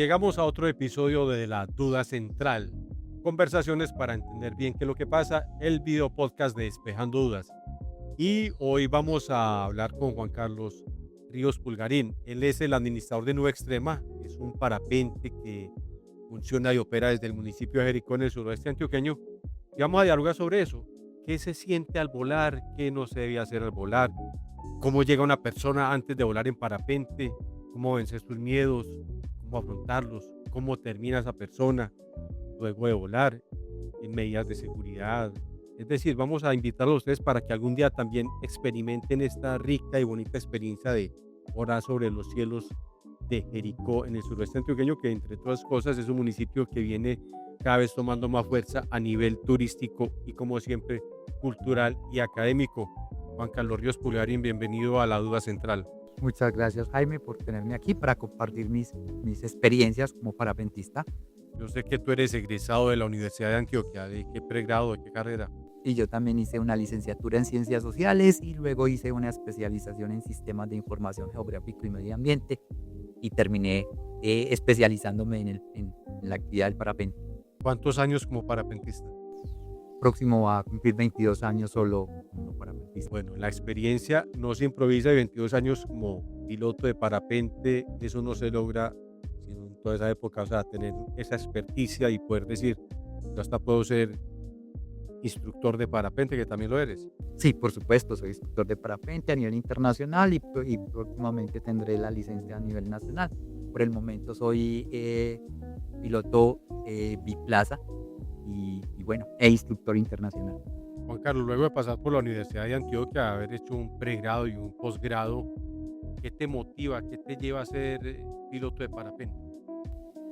llegamos a otro episodio de La Duda Central. Conversaciones para entender bien qué es lo que pasa, el video podcast de Despejando Dudas. Y hoy vamos a hablar con Juan Carlos Ríos Pulgarín. Él es el administrador de Nube Extrema, es un parapente que funciona y opera desde el municipio de Jericó en el suroeste antioqueño. Y vamos a dialogar sobre eso. ¿Qué se siente al volar? ¿Qué no se debe hacer al volar? ¿Cómo llega una persona antes de volar en parapente? ¿Cómo vencer sus miedos? ¿Cómo afrontarlos? ¿Cómo termina esa persona luego de volar? En medidas de seguridad. Es decir, vamos a invitarlos a ustedes para que algún día también experimenten esta rica y bonita experiencia de volar sobre los cielos de Jericó en el suroeste antioqueño, que entre otras cosas es un municipio que viene cada vez tomando más fuerza a nivel turístico y, como siempre, cultural y académico. Juan Carlos Ríos Pulgarín, bienvenido a La Duda Central. Muchas gracias, Jaime, por tenerme aquí para compartir mis experiencias como parapentista. Yo sé que tú eres egresado de la Universidad de Antioquia. ¿De qué pregrado, de qué carrera? Y yo también hice una licenciatura en Ciencias Sociales y luego hice una especialización en Sistemas de Información Geográfico y Medio Ambiente y terminé especializándome en la actividad del parapente. ¿Cuántos años como parapentista? Próximo a cumplir 22 años solo como parapentista. Bueno, la experiencia no se improvisa, y 22 años como piloto de parapente, eso no se logra sino en toda esa época, o sea, tener esa experticia y poder decir, yo hasta puedo ser instructor de parapente, que también lo eres. Sí, por supuesto, soy instructor de parapente a nivel internacional y próximamente tendré la licencia a nivel nacional. Por el momento soy piloto biplaza y bueno, instructor internacional. Juan Carlos, luego de pasar por la Universidad de Antioquia, haber hecho un pregrado y un posgrado, ¿qué te motiva, qué te lleva a ser piloto de parapente?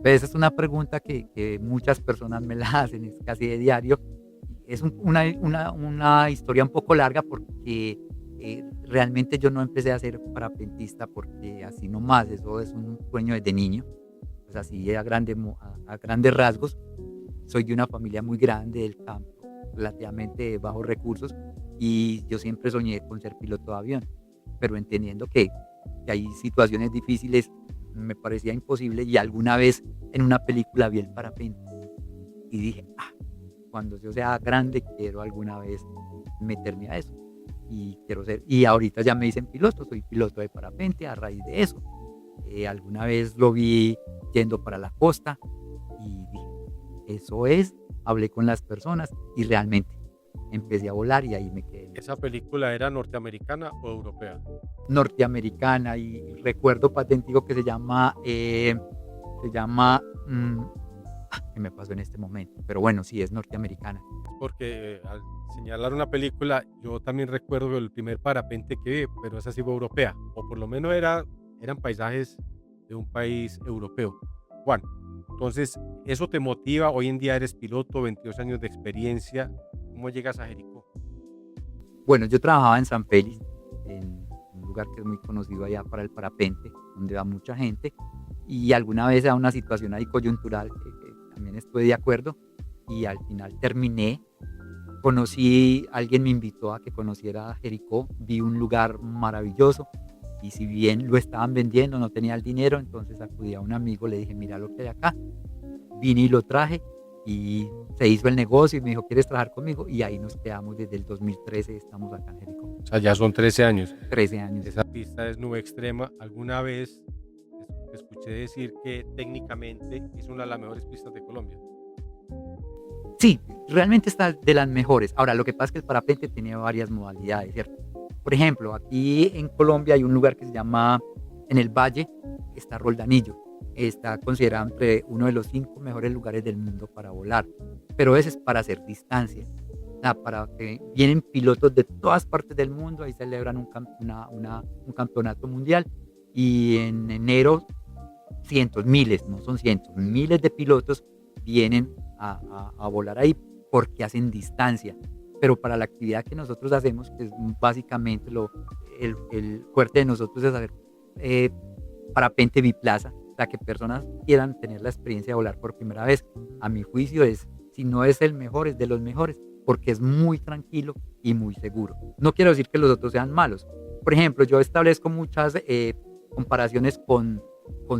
Pues esa es una pregunta que muchas personas me la hacen, es casi de diario. Es una historia un poco larga porque realmente yo no empecé a ser parapentista porque así nomás, eso es un sueño desde niño. Pues así a grandes rasgos, soy de una familia muy grande del campo, relativamente de bajos recursos, y yo siempre soñé con ser piloto de avión, pero entendiendo que hay situaciones difíciles, me parecía imposible, y alguna vez en una película vi el parapente y dije, cuando yo sea grande quiero alguna vez meterme a eso y quiero ser, y ahorita ya me dicen piloto, soy piloto de parapente a raíz de eso. Alguna vez lo vi yendo para la costa y dije, eso es, hablé con las personas y realmente empecé a volar y ahí me quedé. ¿Esa película era norteamericana o europea? Norteamericana, y recuerdo patentico que se llama ¿qué me pasó en este momento? Pero bueno, sí, es norteamericana. Porque al señalar una película, yo también recuerdo el primer parapente que vi, pero esa sí fue europea, o por lo menos eran paisajes de un país europeo. Juan, entonces, ¿eso te motiva? Hoy en día eres piloto, 22 años de experiencia. ¿Cómo llegas a Jericó? Bueno, yo trabajaba en San Félix, en un lugar que es muy conocido allá para el parapente, donde va mucha gente, y alguna vez a una situación ahí coyuntural que también estuve de acuerdo, y al final terminé. Alguien me invitó a que conociera Jericó, vi un lugar maravilloso, y si bien lo estaban vendiendo, no tenía el dinero, entonces acudí a un amigo, le dije, mira lo que hay acá, vine y lo traje, y se hizo el negocio, y me dijo, ¿quieres trabajar conmigo? Y ahí nos quedamos desde el 2013, estamos acá en Jericó. O sea, ya son 13 años. 13 años. Esa pista es Nube Extrema. Alguna vez te escuché decir que técnicamente es una de las mejores pistas de Colombia. Sí, realmente está de las mejores. Ahora, lo que pasa es que el parapente tiene varias modalidades, ¿cierto? Por ejemplo, aquí en Colombia hay un lugar que se llama, en el Valle, está Roldanillo. Está considerado entre uno de los 5 mejores lugares del mundo para volar. Pero ese es para hacer distancia. O sea, para que vienen pilotos de todas partes del mundo, ahí celebran un campeonato mundial. Y en enero, miles de pilotos vienen a volar ahí porque hacen distancia. Pero para la actividad que nosotros hacemos, que es básicamente el fuerte de nosotros es hacer parapente biplaza, o sea, que personas quieran tener la experiencia de volar por primera vez. A mi juicio si no es el mejor, es de los mejores, porque es muy tranquilo y muy seguro. No quiero decir que los otros sean malos. Por ejemplo, yo establezco muchas comparaciones con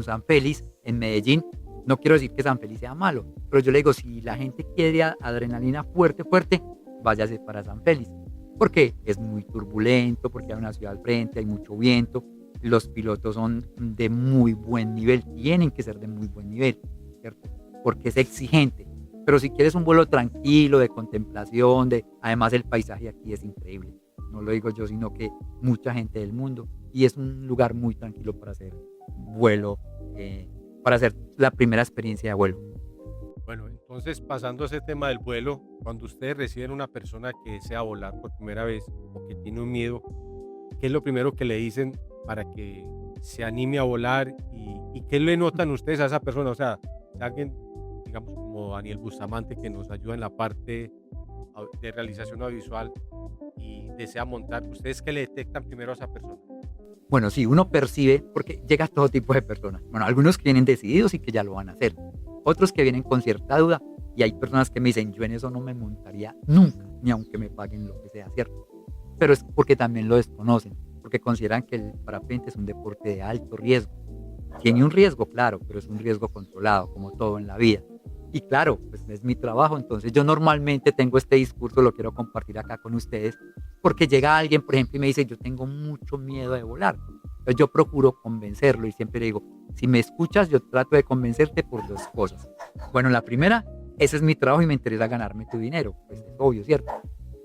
San Félix en Medellín, No quiero decir que San Feliz sea malo, pero yo le digo, si la gente quiere adrenalina fuerte, fuerte, váyase para San Félix, porque es muy turbulento, porque hay una ciudad al frente, hay mucho viento, los pilotos son de muy buen nivel, tienen que ser de muy buen nivel, ¿cierto? Porque es exigente. Pero si quieres un vuelo tranquilo, de contemplación, además el paisaje aquí es increíble. No lo digo yo, sino que mucha gente del mundo. Y es un lugar muy tranquilo para hacer vuelo, para hacer la primera experiencia de vuelo. Bueno, entonces pasando a ese tema del vuelo, cuando ustedes reciben una persona que desea volar por primera vez o que tiene un miedo, ¿qué es lo primero que le dicen para que se anime a volar? ¿Y qué le notan ustedes a esa persona? O sea, si alguien, digamos, como Daniel Bustamante, que nos ayuda en la parte de realización audiovisual y desea montar, ¿ustedes qué le detectan primero a esa persona? Bueno, sí, uno percibe, porque llega todo tipo de personas. Bueno, algunos que vienen decididos y que ya lo van a hacer. Otros que vienen con cierta duda. Y hay personas que me dicen, yo en eso no me montaría nunca, ni aunque me paguen lo que sea, ¿cierto? Pero es porque también lo desconocen, porque consideran que el parapente es un deporte de alto riesgo. Tiene un riesgo, claro, pero es un riesgo controlado, como todo en la vida. Y claro, pues es mi trabajo, entonces yo normalmente tengo este discurso, lo quiero compartir acá con ustedes, porque llega alguien, por ejemplo, y me dice, yo tengo mucho miedo de volar. Entonces yo procuro convencerlo y siempre le digo, si me escuchas, yo trato de convencerte por dos cosas. Bueno, la primera, ese es mi trabajo y me interesa ganarme tu dinero, pues es obvio, ¿cierto?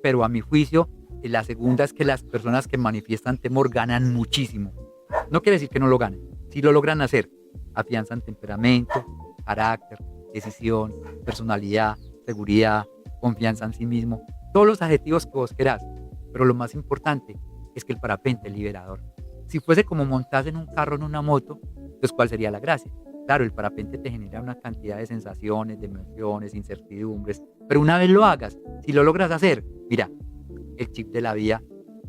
Pero a mi juicio, la segunda es que las personas que manifiestan temor ganan muchísimo. No quiere decir que no lo ganen, si lo logran hacer, afianzan temperamento, carácter, decisión, personalidad, seguridad, confianza en sí mismo, todos los adjetivos que vos querás. Pero lo más importante es que el parapente es liberador. Si fuese como montarse en un carro, en una moto, entonces ¿cuál sería la gracia? Claro, el parapente te genera una cantidad de sensaciones, de emociones, incertidumbres, pero una vez lo hagas, si lo logras hacer, mira, el chip de la vida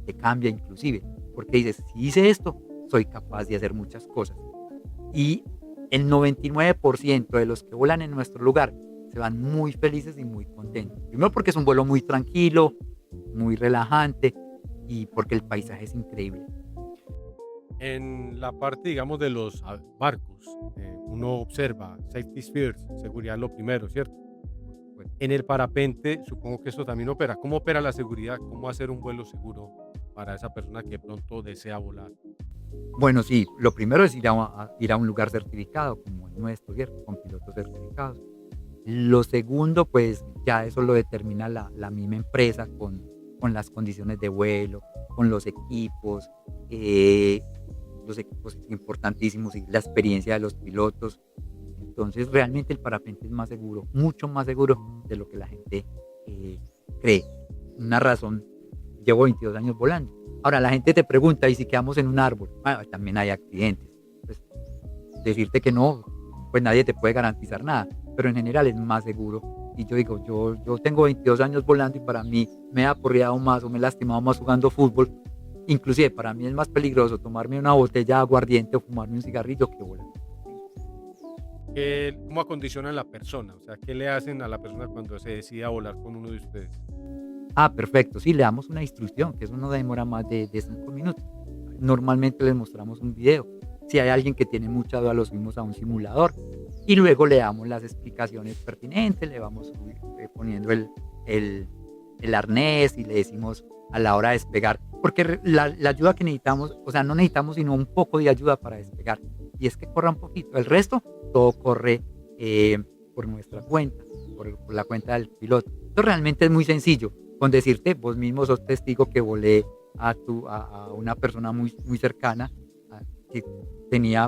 te cambia inclusive, porque dices, si hice esto, soy capaz de hacer muchas cosas. Y el 99% de los que vuelan en nuestro lugar se van muy felices y muy contentos. Primero porque es un vuelo muy tranquilo, muy relajante y porque el paisaje es increíble. En la parte, digamos, de los barcos, uno observa safety first, seguridad lo primero, ¿cierto? Pues, En el parapente, supongo que esto también opera. ¿Cómo opera la seguridad? ¿Cómo hacer un vuelo seguro para esa persona que de pronto desea volar? bueno, sí, lo primero es ir a un lugar certificado, como el nuestro, ¿cierto? Con pilotos certificados. Lo segundo, pues ya eso lo determina la misma empresa con las condiciones de vuelo, con los equipos importantísimos y la experiencia de los pilotos. Entonces realmente el parapente es más seguro, mucho más seguro de lo que la gente cree. Una razón, llevo 22 años volando. Ahora la gente te pregunta, ¿y si quedamos en un árbol? También hay accidentes. Pues, decirte que no, pues nadie te puede garantizar nada, pero en general es más seguro. Y yo digo, yo tengo 22 años volando y para mí me he aporreado más o me he lastimado más jugando fútbol. Inclusive para mí es más peligroso tomarme una botella de aguardiente o fumarme un cigarrillo que volar. ¿Cómo acondicionan la persona? O sea, ¿qué le hacen a la persona cuando se decide a volar con uno de ustedes? Perfecto, sí, le damos una instrucción, que eso no demora más de 5 minutos. Normalmente les mostramos un video. Si hay alguien que tiene mucha duda, lo subimos a un simulador y luego le damos las explicaciones pertinentes, le vamos poniendo el arnés y le decimos a la hora de despegar, porque la ayuda que necesitamos, o sea, no necesitamos sino un poco de ayuda para despegar, y es que corra un poquito, el resto todo corre por nuestra cuenta, por la cuenta del piloto. Esto realmente es muy sencillo, con decirte, vos mismo sos testigo que volé a una persona muy, muy cercana, que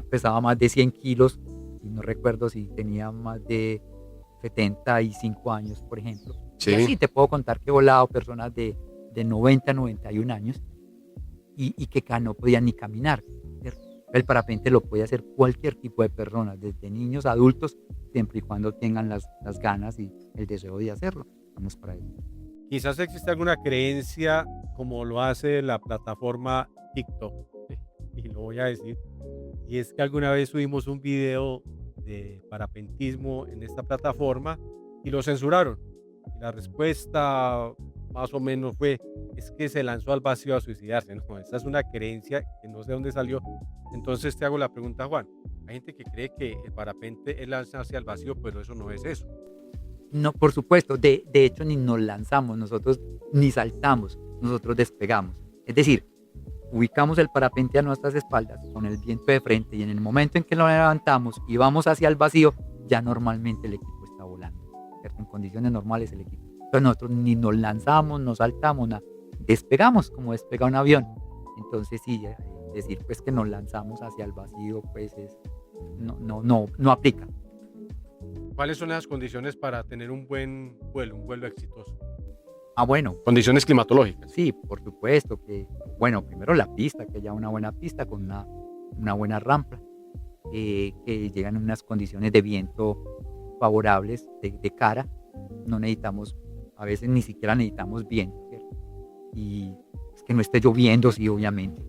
pesaba más de 100 kilos, y no recuerdo si tenía más de 75 años, por ejemplo. Sí. Y así te puedo contar que he volado personas de 90 a 91 años y que no podían ni caminar, ¿cierto? El parapente lo puede hacer cualquier tipo de personas, desde niños a adultos, siempre y cuando tengan las ganas y el deseo de hacerlo. Vamos para ello. Quizás existe alguna creencia como lo hace la plataforma TikTok, y lo voy a decir, y es que alguna vez subimos un video de parapentismo en esta plataforma y lo censuraron. Y la respuesta más o menos fue, es que se lanzó al vacío a suicidarse. No, esa es una creencia que no sé dónde salió. Entonces te hago la pregunta, Juan, Hay gente que cree que el parapente es lanzarse al vacío, pero eso no es eso. No, por supuesto, de hecho ni nos lanzamos, nosotros ni saltamos, nosotros despegamos. Es decir, ubicamos el parapente a nuestras espaldas con el viento de frente y en el momento en que lo levantamos y vamos hacia el vacío, ya normalmente el equipo está volando, ¿cierto? En condiciones normales el equipo. Entonces nosotros ni nos lanzamos, no saltamos, nada. Despegamos como despega un avión. Entonces sí, decir pues que nos lanzamos hacia el vacío pues no aplica. ¿Cuáles son las condiciones para tener un vuelo exitoso? Bueno, Condiciones climatológicas. sí, por supuesto que, bueno, primero la pista, que haya una buena pista con una buena rampa, que llegan en unas condiciones de viento favorables de cara. No necesitamos, a veces ni siquiera necesitamos viento, ¿cierto? Y es que no esté lloviendo, sí, obviamente.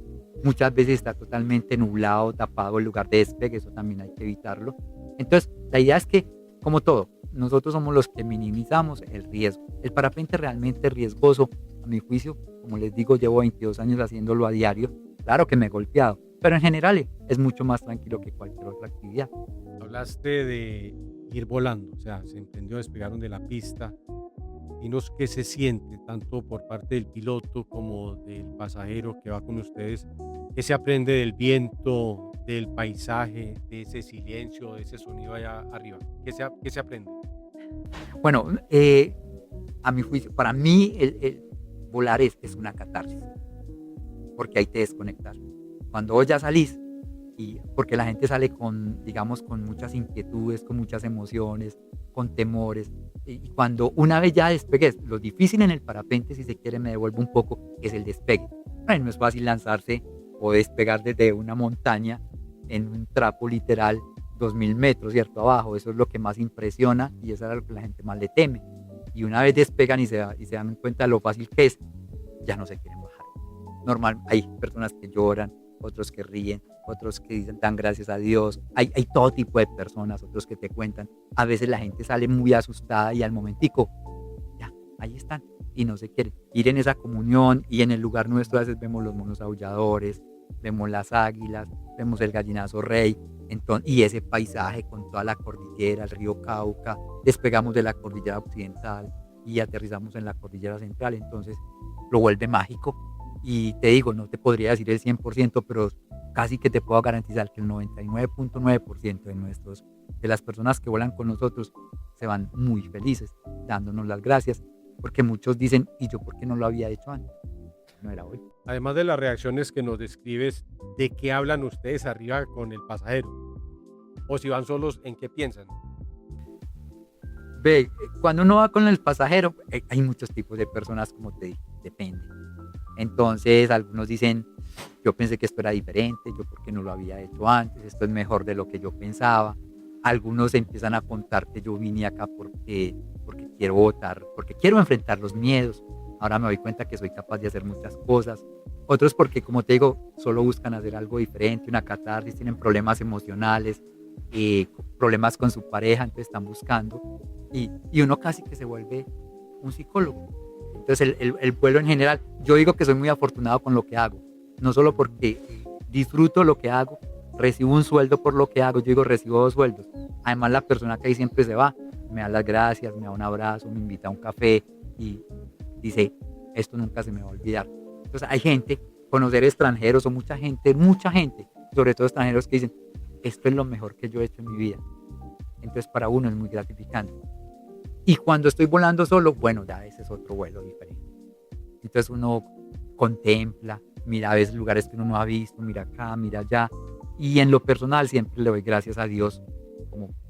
Muchas veces está totalmente nublado, tapado el lugar de despegue, eso también hay que evitarlo. Entonces, la idea es que, como todo, nosotros somos los que minimizamos el riesgo. El parapente realmente es riesgoso, a mi juicio, como les digo, llevo 22 años haciéndolo a diario. Claro que me he golpeado, pero en general es mucho más tranquilo que cualquier otra actividad. Hablaste de ir volando, o sea, se entendió, despegaron de la pista. Dinos qué se siente, tanto por parte del piloto como del pasajero que va con ustedes, qué se aprende del viento, del paisaje, de ese silencio, de ese sonido allá arriba, qué se aprende. Bueno, a mi juicio, para mí el volar es una catarsis, porque ahí te desconectas. Cuando vos ya salís, y porque la gente sale con, digamos, con muchas inquietudes, con muchas emociones, con temores, y cuando una vez ya despegues, lo difícil en el parapente, si se quiere, me devuelvo un poco, es el despegue. Ay, no es fácil lanzarse o despegar desde una montaña en un trapo literal 2000 metros, ¿cierto? Abajo, eso es lo que más impresiona y eso es lo que la gente más le teme. Y una vez despegan y se dan cuenta de lo fácil que es, ya no se quieren bajar. Normal, hay personas que lloran, otros que ríen, otros que dicen dan gracias a Dios, hay todo tipo de personas, otros que te cuentan, a veces la gente sale muy asustada y al momentico, ya, ahí están, y no se quieren ir en esa comunión. Y en el lugar nuestro a veces vemos los monos aulladores, vemos las águilas, vemos el gallinazo rey, y ese paisaje con toda la cordillera, el río Cauca, despegamos de la cordillera occidental y aterrizamos en la cordillera central, entonces lo vuelve mágico. Y te digo, no te podría decir el 100%, pero casi que te puedo garantizar que el 99.9% de las personas que vuelan con nosotros se van muy felices, dándonos las gracias, porque muchos dicen, ¿y yo por qué no lo había hecho antes? No era hoy. Además de las reacciones que nos describes, ¿de qué hablan ustedes arriba con el pasajero? O si van solos, ¿en qué piensan? Ve, cuando uno va con el pasajero, hay muchos tipos de personas, como te dije, depende. Entonces, algunos dicen, yo pensé que esto era diferente, yo porque no lo había hecho antes, esto es mejor de lo que yo pensaba. Algunos empiezan a contarte, yo vine acá porque quiero votar, porque quiero enfrentar los miedos. Ahora me doy cuenta que soy capaz de hacer muchas cosas. Otros porque, como te digo, solo buscan hacer algo diferente, una catarsis, tienen problemas emocionales, problemas con su pareja, entonces están buscando. Y uno casi que se vuelve un psicólogo. Entonces el vuelo en general, yo digo que soy muy afortunado con lo que hago, no solo porque disfruto lo que hago, recibo un sueldo por lo que hago, yo digo recibo 2 sueldos. Además la persona que ahí siempre se va, me da las gracias, me da un abrazo, me invita a un café y dice, esto nunca se me va a olvidar. Entonces hay gente, conocer extranjeros o mucha gente, sobre todo extranjeros que dicen, esto es lo mejor que yo he hecho en mi vida. Entonces para uno es muy gratificante. Y cuando estoy volando solo, bueno, ya ese es otro vuelo diferente. Entonces uno contempla, mira a veces lugares que uno no ha visto, mira acá, mira allá. Y en lo personal siempre le doy gracias a Dios,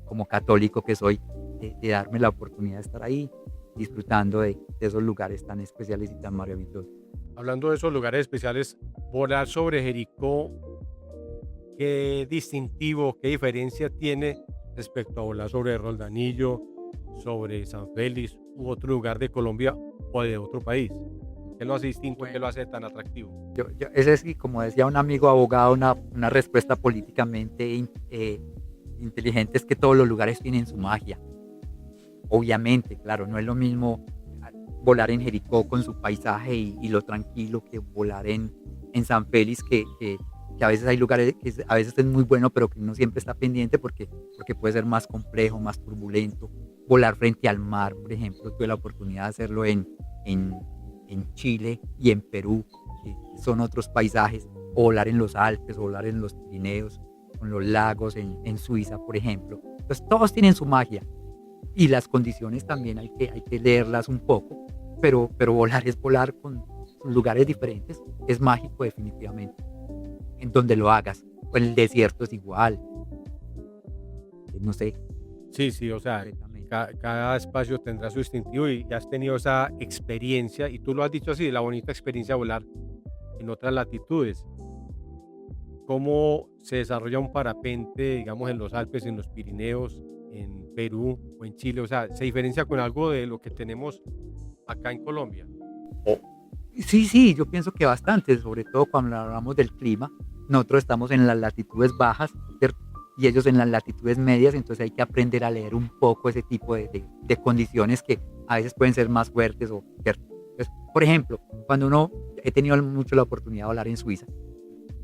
como católico que soy, de darme la oportunidad de estar ahí, disfrutando de esos lugares tan especiales y tan maravillosos. Hablando de esos lugares especiales, volar sobre Jericó, ¿qué distintivo, qué diferencia tiene respecto a volar sobre Roldanillo, sobre San Félix u otro lugar de Colombia o de otro país? ¿Qué lo hace distinto? ¿Qué lo hace tan atractivo? Ese es, como decía un amigo abogado, una respuesta políticamente inteligente, es que todos los lugares tienen su magia. Obviamente, claro, no es lo mismo volar en Jericó con su paisaje y lo tranquilo que volar en San Félix, que a veces hay lugares que a veces es muy bueno, pero que uno siempre está pendiente porque puede ser más complejo, más turbulento. Volar frente al mar, por ejemplo, tuve la oportunidad de hacerlo en Chile y en Perú, que son otros paisajes, o volar en los Alpes, o volar en los Pirineos, con los lagos en Suiza, por ejemplo. Entonces todos tienen su magia y las condiciones también hay que leerlas un poco, pero volar es volar con lugares diferentes, es mágico definitivamente, en donde lo hagas. O en el desierto es igual, no sé. Sí, sí, o sea, cada espacio tendrá su distintivo y has tenido esa experiencia, y tú lo has dicho así, la bonita experiencia de volar en otras latitudes. ¿Cómo se desarrolla un parapente, digamos, en los Alpes, en los Pirineos, en Perú o en Chile? O sea, ¿se diferencia con algo de lo que tenemos acá en Colombia? Sí, sí, yo pienso que bastante, sobre todo cuando hablamos del clima. Nosotros estamos en las latitudes bajas, ¿cierto? Y ellos en las latitudes medias, entonces hay que aprender a leer un poco ese tipo de condiciones que a veces pueden ser más fuertes. ¿Cierto? Entonces, por ejemplo, he tenido mucho la oportunidad de volar en Suiza.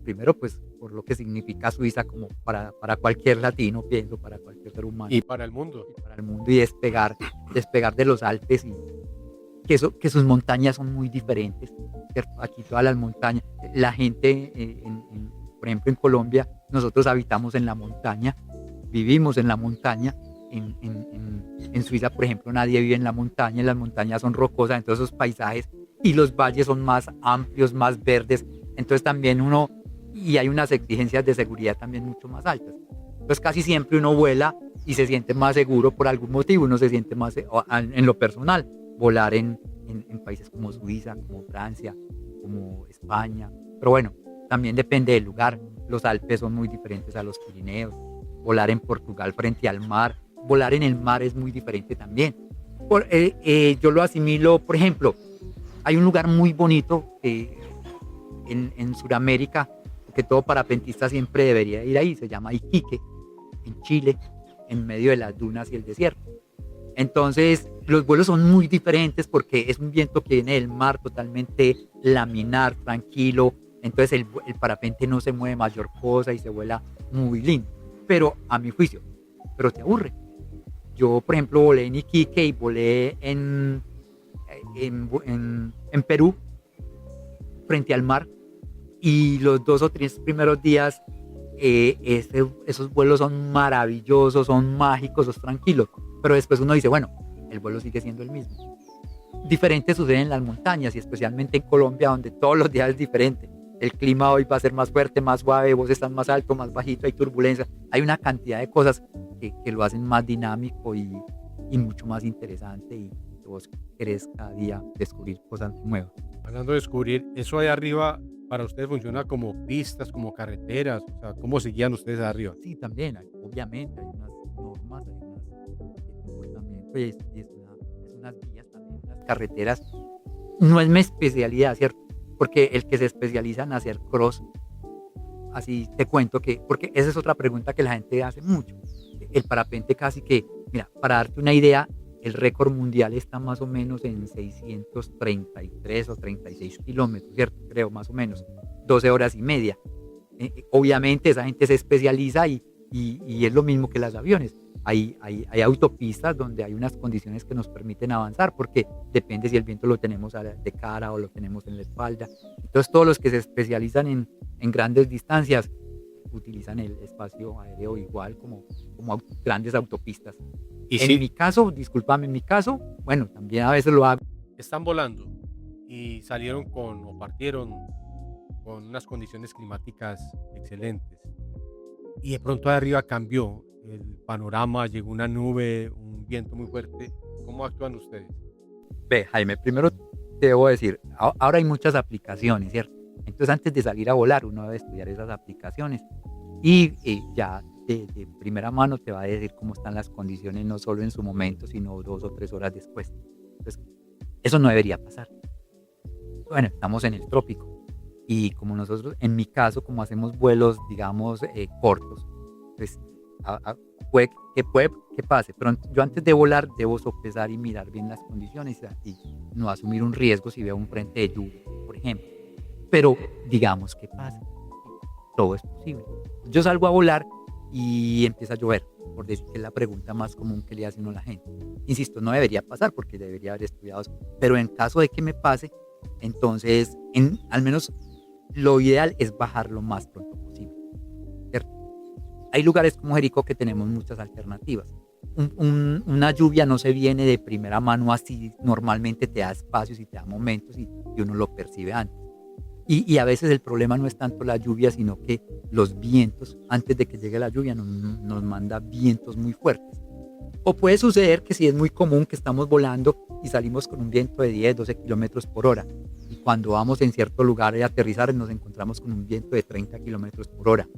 Primero, pues, por lo que significa Suiza como para cualquier latino, pienso, para cualquier ser humano. Y para el mundo. Y para el mundo, y despegar de los Alpes, y que sus montañas son muy diferentes, ¿cierto? Aquí todas las montañas, la gente, por ejemplo, en Colombia, nosotros habitamos en la montaña, vivimos en la montaña. En Suiza, por ejemplo, nadie vive en la montaña, las montañas son rocosas, entonces esos paisajes y los valles son más amplios, más verdes, entonces también y hay unas exigencias de seguridad también mucho más altas. Entonces casi siempre uno vuela y se siente más seguro por algún motivo, uno se siente más, en lo personal, volar en países como Suiza, como Francia, como España. Pero bueno, también depende del lugar. Los Alpes son muy diferentes a los Pirineos. Volar en Portugal frente al mar, volar en el mar es muy diferente también. Yo lo asimilo, por ejemplo, hay un lugar muy bonito en Sudamérica, que todo parapentista siempre debería ir ahí, se llama Iquique, en Chile, en medio de las dunas y el desierto. Entonces, los vuelos son muy diferentes porque es un viento que viene del mar totalmente laminar, tranquilo. Entonces, el parapente no se mueve mayor cosa y se vuela muy lindo. Pero, a mi juicio, pero te aburre. Yo, por ejemplo, volé en Iquique y volé en Perú, frente al mar. Y los 2 o 3 primeros días, esos vuelos son maravillosos, son mágicos, son tranquilos. Pero después uno dice, bueno, el vuelo sigue siendo el mismo. Diferente sucede en las montañas y especialmente en Colombia, donde todos los días es diferente. El clima hoy va a ser más fuerte, más suave, vos estás más alto, más bajito, hay turbulencia. Hay una cantidad de cosas que lo hacen más dinámico y mucho más interesante, y vos querés cada día descubrir cosas nuevas. Hablando de descubrir, eso ahí arriba para ustedes funciona como pistas, como carreteras, o sea, ¿cómo se guían ustedes arriba? Sí, también, obviamente, hay unas normas, hay unas comportamientos, es unas vías también, unas carreteras. No es mi especialidad, ¿cierto? Porque el que se especializa en hacer cross, así te cuento porque esa es otra pregunta que la gente hace mucho. El parapente casi que, mira, para darte una idea, el récord mundial está más o menos en 633 o 36 kilómetros, ¿cierto? Creo, más o menos, 12 horas y media. Obviamente esa gente se especializa y es lo mismo que los aviones. Hay autopistas donde hay unas condiciones que nos permiten avanzar, porque depende si el viento lo tenemos de cara o lo tenemos en la espalda. Entonces todos los que se especializan en grandes distancias utilizan el espacio aéreo igual como grandes autopistas. Y En mi caso, discúlpame, en mi caso, bueno, también a veces lo hago. están volando y salieron o partieron con unas condiciones climáticas excelentes, y de pronto de arriba cambió el panorama, llegó una nube, un viento muy fuerte. ¿Cómo actúan ustedes? Ve, Jaime, primero te debo decir, ahora hay muchas aplicaciones, ¿cierto? Entonces antes de salir a volar uno debe estudiar esas aplicaciones y ya de primera mano te va a decir cómo están las condiciones, no solo en su momento, sino 2 o 3 horas después. Entonces, eso no debería pasar. Bueno, estamos en el trópico y como nosotros, en mi caso, como hacemos vuelos, digamos, cortos, pues puede que pase, pero yo antes de volar debo sopesar y mirar bien las condiciones y no asumir un riesgo si veo un frente de lluvia, por ejemplo. Pero digamos, ¿qué pasa? todo es posible. Yo salgo a volar y empieza a llover, por decir que es la pregunta más común que le hace uno a la gente. Insisto, no debería pasar porque debería haber estudiado eso, pero en caso de que me pase, entonces, al menos lo ideal es bajar lo más pronto posible, ¿cierto? Hay lugares como Jericó que tenemos muchas alternativas. Una lluvia no se viene de primera mano así, normalmente te da espacios y te da momentos y uno lo percibe antes. Y a veces el problema no es tanto la lluvia, sino que los vientos, antes de que llegue la lluvia, nos manda vientos muy fuertes. O puede suceder que si es muy común que estamos volando y salimos con un viento de 10, 12 kilómetros por hora. Y cuando vamos en cierto lugar a aterrizar nos encontramos con un viento de 30 kilómetros por hora.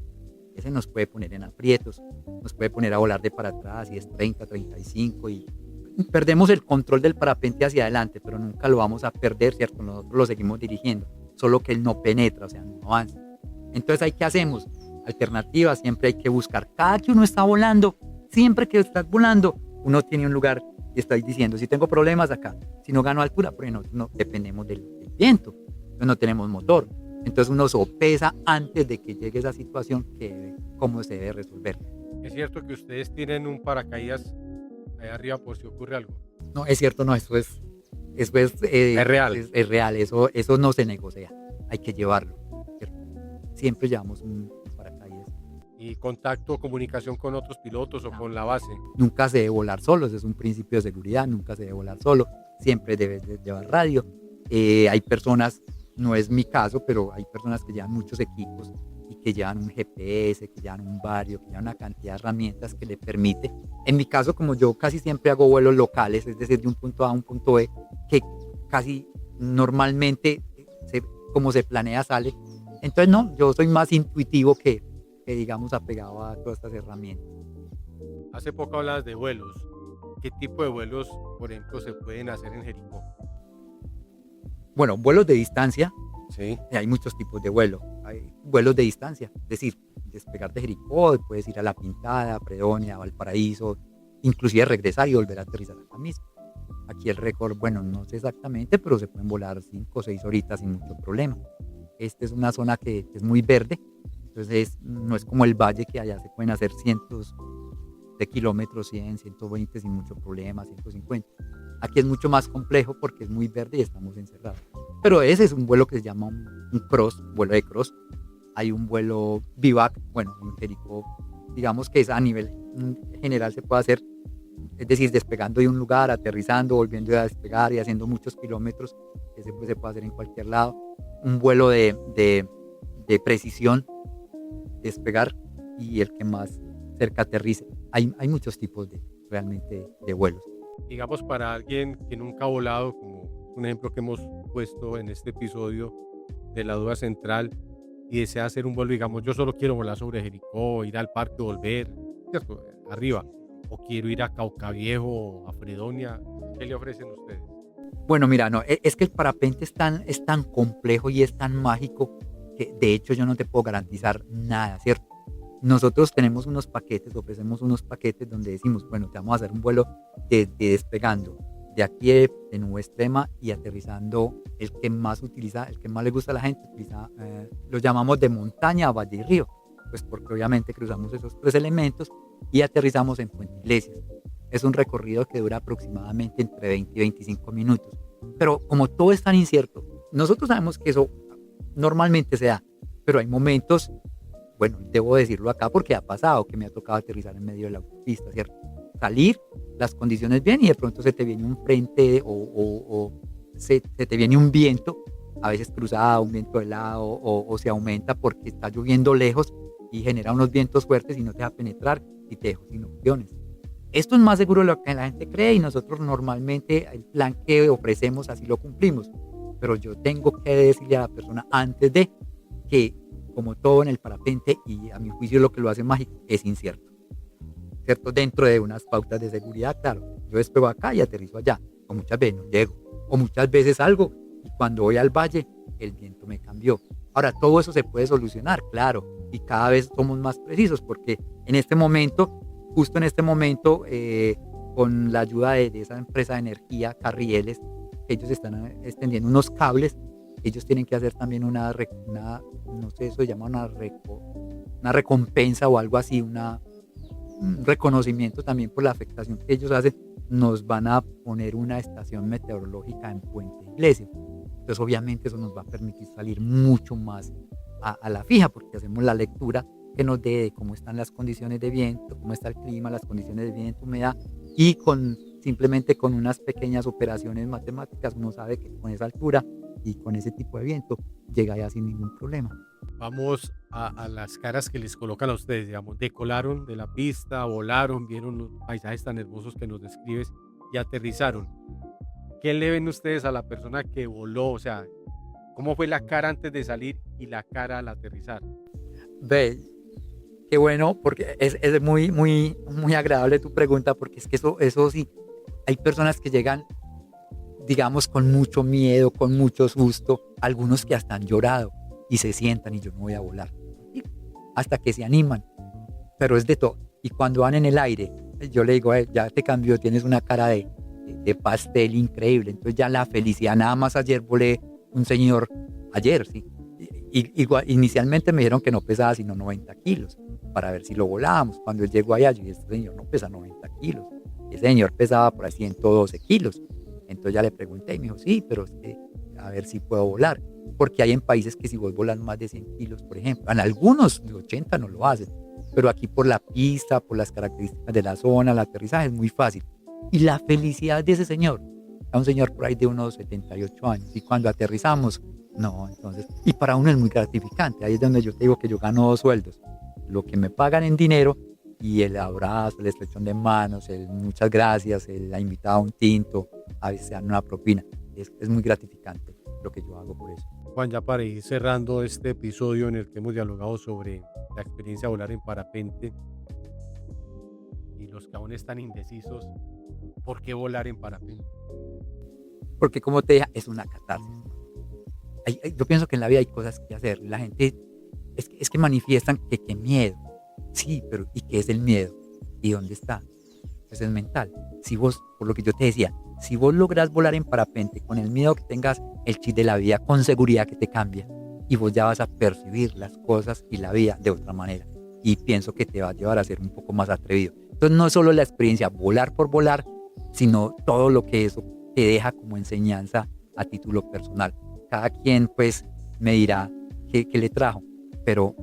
Ese nos puede poner en aprietos, nos puede poner a volar de para atrás y es 30, 35 y perdemos el control del parapente hacia adelante, pero nunca lo vamos a perder, ¿cierto? Nosotros lo seguimos dirigiendo, solo que él no penetra, o sea, no avanza. Entonces, ¿qué hacemos? Alternativas, siempre hay que buscar. Cada que uno está volando, siempre que estás volando, uno tiene un lugar y estáis diciendo, si tengo problemas acá, si no gano altura, porque no dependemos del viento, no tenemos motor. Entonces uno sopesa antes de que llegue esa situación cómo se debe resolver. ¿Es cierto que ustedes tienen un paracaídas ahí arriba por si ocurre algo? No, es cierto, no, eso es real. Es real, eso no se negocia, hay que llevarlo, ¿cierto? Siempre llevamos un paracaídas. ¿Y contacto, comunicación con otros pilotos o con la base? Nunca se debe volar solo, ese es un principio de seguridad, nunca se debe volar solo, siempre debes de llevar radio. Hay personas, no es mi caso, pero hay personas que llevan muchos equipos y que llevan un GPS, que llevan un vario, que llevan una cantidad de herramientas que le permite. En mi caso, como yo casi siempre hago vuelos locales, es decir, de un punto A a un punto B, que casi normalmente, como se planea, sale. Entonces, no, yo soy más intuitivo que digamos, apegado a todas estas herramientas. Hace poco hablabas de vuelos. ¿Qué tipo de vuelos, por ejemplo, se pueden hacer en Jericó? Bueno, vuelos de distancia. Sí. Hay muchos tipos de vuelo. Hay vuelos de distancia, es decir, despegar de Jericó, puedes ir a La Pintada, a Fredonia, a Valparaíso, inclusive regresar y volver a aterrizar acá mismo. Aquí el récord, bueno, no sé exactamente, pero se pueden volar 5 o 6 horitas sin mucho problema. Esta es una zona que es muy verde, entonces no es como el valle, que allá se pueden hacer cientos de kilómetros, 100, 120 sin mucho problema, 150. Aquí es mucho más complejo porque es muy verde y estamos encerrados. Pero ese es un vuelo que se llama un cross, vuelo de cross. Hay un vuelo vivac, bueno, en Jericó, digamos que es a nivel general se puede hacer, es decir, despegando de un lugar, aterrizando, volviendo a despegar y haciendo muchos kilómetros. Ese pues se puede hacer en cualquier lado. Un vuelo de precisión, despegar y el que más cerca aterrice. Hay muchos tipos realmente de vuelos. Digamos, para alguien que nunca ha volado, como un ejemplo que hemos puesto en este episodio de la duda central, y desea hacer un vuelo, digamos, yo solo quiero volar sobre Jericó, ir al parque, volver, ¿cierto? Arriba, o quiero ir a Caucaviejo, a Fredonia, ¿qué le ofrecen ustedes? Bueno, mira, no, es que el parapente es tan complejo y es tan mágico que de hecho yo no te puedo garantizar nada, ¿cierto? Nosotros tenemos unos paquetes, ofrecemos unos paquetes donde decimos, bueno, te vamos a hacer un vuelo de despegando de aquí de Nube Extrema y aterrizando el que más utiliza, el que más le gusta a la gente, utiliza, lo llamamos de montaña a valle y río, pues porque obviamente cruzamos esos 3 elementos y aterrizamos en Puente Iglesias. Es un recorrido que dura aproximadamente entre 20 y 25 minutos. Pero como todo es tan incierto, nosotros sabemos que eso normalmente se da, pero hay momentos, bueno, debo decirlo acá porque ha pasado que me ha tocado aterrizar en medio de la autopista, ¿cierto? Salir, las condiciones bien y de pronto se te viene un frente o se te viene un viento, a veces cruzado, un viento de lado o se aumenta porque está lloviendo lejos y genera unos vientos fuertes y no te deja penetrar y te deja sin opciones. Esto es más seguro de lo que la gente cree y nosotros normalmente el plan que ofrecemos así lo cumplimos, pero yo tengo que decirle a la persona antes de que, como todo en el parapente y a mi juicio lo que lo hace mágico, es incierto, ¿cierto? Dentro de unas pautas de seguridad, claro, yo despego acá y aterrizo allá, o muchas veces no llego, o muchas veces salgo y cuando voy al valle el viento me cambió. Ahora, todo eso se puede solucionar, claro, y cada vez somos más precisos porque en este momento, justo en este momento, con la ayuda de esa empresa de energía, Carrieles, ellos están extendiendo unos cables ellos tienen que hacer también no sé, eso se llama una recompensa o algo así, un reconocimiento también por la afectación que ellos hacen. Nos van a poner una estación meteorológica en Puente Iglesia. Entonces obviamente eso nos va a permitir salir mucho más a la fija, porque hacemos la lectura que nos dé de cómo están las condiciones de viento, cómo está el clima, las condiciones de viento, humedad, y simplemente con unas pequeñas operaciones matemáticas uno sabe que con esa altura y con ese tipo de viento llega ya sin ningún problema. Vamos a las caras que les colocan a ustedes, digamos, decolaron de la pista, volaron, vieron los paisajes tan hermosos que nos describes y aterrizaron. ¿Qué le ven ustedes a la persona que voló? O sea, ¿cómo fue la cara antes de salir y la cara al aterrizar? Ve, qué bueno, porque es muy, muy, muy agradable tu pregunta, porque es que eso sí, hay personas que llegan, digamos, con mucho miedo, con mucho susto, algunos que hasta han llorado y se sientan y yo no voy a volar, hasta que se animan, pero es de todo. Y cuando van en el aire, yo le digo, ya te cambió, tienes una cara de pastel increíble. Entonces ya la felicidad, nada más ayer volé un señor, ayer, sí. Inicialmente me dijeron que no pesaba sino 90 kilos, para ver si lo volábamos. Cuando él llegó allá, yo dije, este señor no pesa 90 kilos. Ese señor pesaba por ahí 112 kilos. Entonces ya le pregunté y me dijo, sí, pero es que a ver si puedo volar. Porque hay en países que si vos volas más de 100 kilos, por ejemplo, en algunos de 80 no lo hacen, pero aquí por la pista, por las características de la zona, el aterrizaje es muy fácil. Y la felicidad de ese señor, a un señor por ahí de unos 78 años, y cuando aterrizamos, no, entonces, y para uno es muy gratificante. Ahí es donde yo te digo que yo gano 2 sueldos, lo que me pagan en dinero y el abrazo, el estrechón de manos, el muchas gracias, la invitada a un tinto, a veces dan una propina. Es muy gratificante lo que yo hago por eso. Juan, ya para ir cerrando este episodio en el que hemos dialogado sobre la experiencia de volar en parapente y los que aún están indecisos, ¿por qué volar en parapente? Porque como te dije, es una catarsis. Yo pienso que en la vida hay cosas que hacer. La gente es que manifiestan que miedo. Sí, pero ¿y qué es el miedo? ¿Y dónde está? Pues es mental. Si vos, por lo que yo te decía, si vos lográs volar en parapente con el miedo que tengas, el chip de la vida con seguridad que te cambia y vos ya vas a percibir las cosas y la vida de otra manera. Y pienso que te va a llevar a ser un poco más atrevido. Entonces no es solo la experiencia volar por volar, sino todo lo que eso te deja como enseñanza a título personal. Cada quien pues me dirá qué le trajo, pero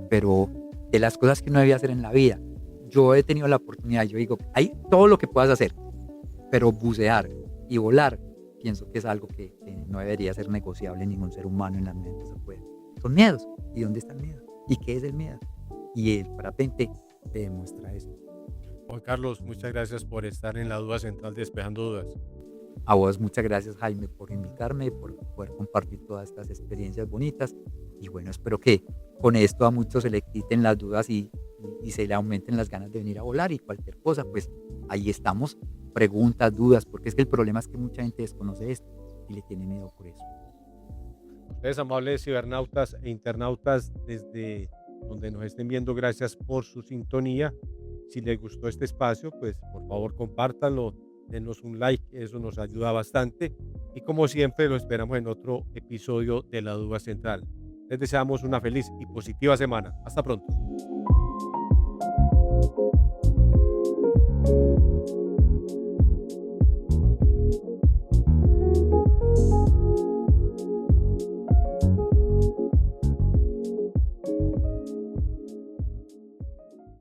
de las cosas que uno debe hacer en la vida, yo he tenido la oportunidad, yo digo, hay todo lo que puedas hacer, pero bucear y volar, pienso que es algo que no debería ser negociable en ningún ser humano en la medida que se puede. Son miedos. ¿Y dónde está el miedo? ¿Y qué es el miedo? Y el parapente te demuestra eso. Juan Carlos, muchas gracias por estar en la duda central de Despejando Dudas. A vos muchas gracias, Jaime, por invitarme, por poder compartir todas estas experiencias bonitas. Y bueno, espero que con esto a muchos se le quiten las dudas y se le aumenten las ganas de venir a volar y cualquier cosa, pues ahí estamos. Preguntas, dudas, porque es que el problema es que mucha gente desconoce esto y le tiene miedo por eso. Ustedes, amables cibernautas e internautas, desde donde nos estén viendo, gracias por su sintonía. Si les gustó este espacio, pues por favor compártanlo, denos un like, eso nos ayuda bastante. Y como siempre, lo esperamos en otro episodio de La Duda Central. Les deseamos una feliz y positiva semana. Hasta pronto.